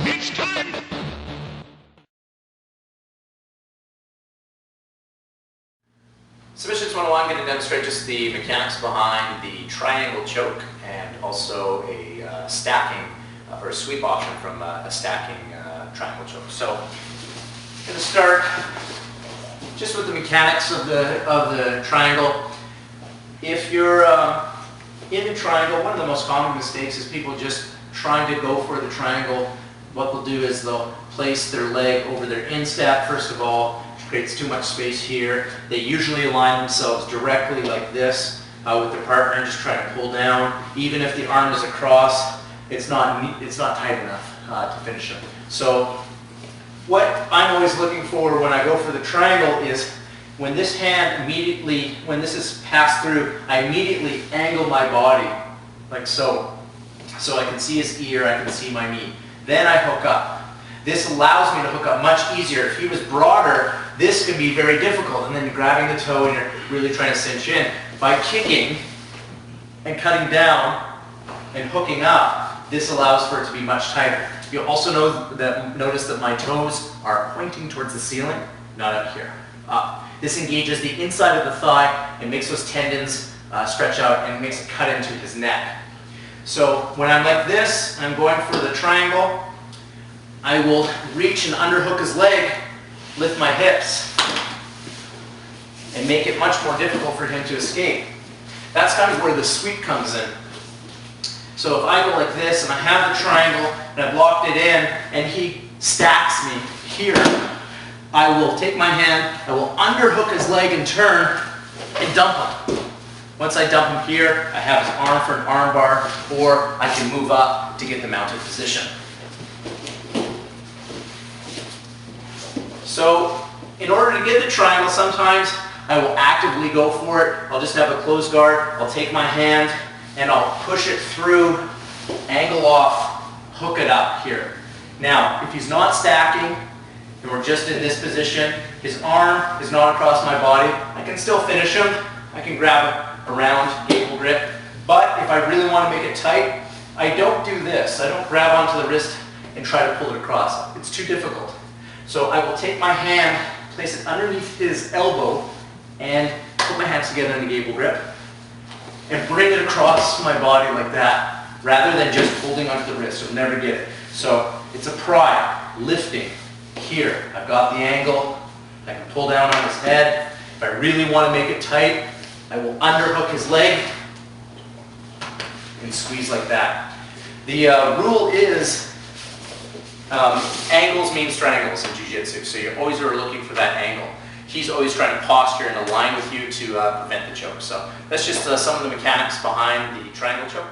It's time! Submissions 101, I'm going to demonstrate just the mechanics behind the triangle choke and also a stacking or a sweep option from a stacking triangle choke. So I'm going to start just with the mechanics of the triangle. If you're in the triangle, one of the most common mistakes is people just trying to go for the triangle. What they'll do is they'll place their leg over their instep first of all. Creates too much space here. They usually align themselves directly like this with their partner and just try to pull down. Even if the arm is across, it's not tight enough to finish them. So what I'm always looking for when I go for the triangle is when this hand immediately, when this is passed through, I immediately angle my body like so. So I can see his ear, I can see my knee. Then I hook up. This allows me to hook up much easier. If he was broader, this can be very difficult. And then you're grabbing the toe and you're really trying to cinch in. By kicking and cutting down and hooking up, this allows for it to be much tighter. You'll also notice that my toes are pointing towards the ceiling, not up here, up. This engages the inside of the thigh and makes those tendons stretch out and makes it cut into his neck. So when I'm like this, I'm going for the triangle, I will reach and underhook his leg, lift my hips, and make it much more difficult for him to escape. That's kind of where the sweep comes in. So if I go like this and I have the triangle and I've locked it in and he stacks me here, I will take my hand, I will underhook his leg and turn and dump him. Once I dump him here, I have his arm for an arm bar, or I can move up to get the mounted position. So in order to get the triangle, sometimes I will actively go for it. I'll just have a closed guard. I'll take my hand and I'll push it through, angle off, hook it up here. Now, if he's not stacking and we're just in this position, his arm is not across my body, I can still finish him. I can grab a round gable grip. But if I really want to make it tight, I don't do this. I don't grab onto the wrist and try to pull it across. It's too difficult. So I will take my hand, place it underneath his elbow, and put my hands together in the gable grip, and bring it across my body like that, rather than just holding onto the wrist. You'll never get it. So it's a pry, lifting. Here, I've got the angle. I can pull down on his head. If I really want to make it tight, I will underhook his leg and squeeze like that. The rule is angles mean strangles in jiu-jitsu, so you always are looking for that angle. He's always trying to posture and align with you to prevent the choke. So that's just some of the mechanics behind the triangle choke.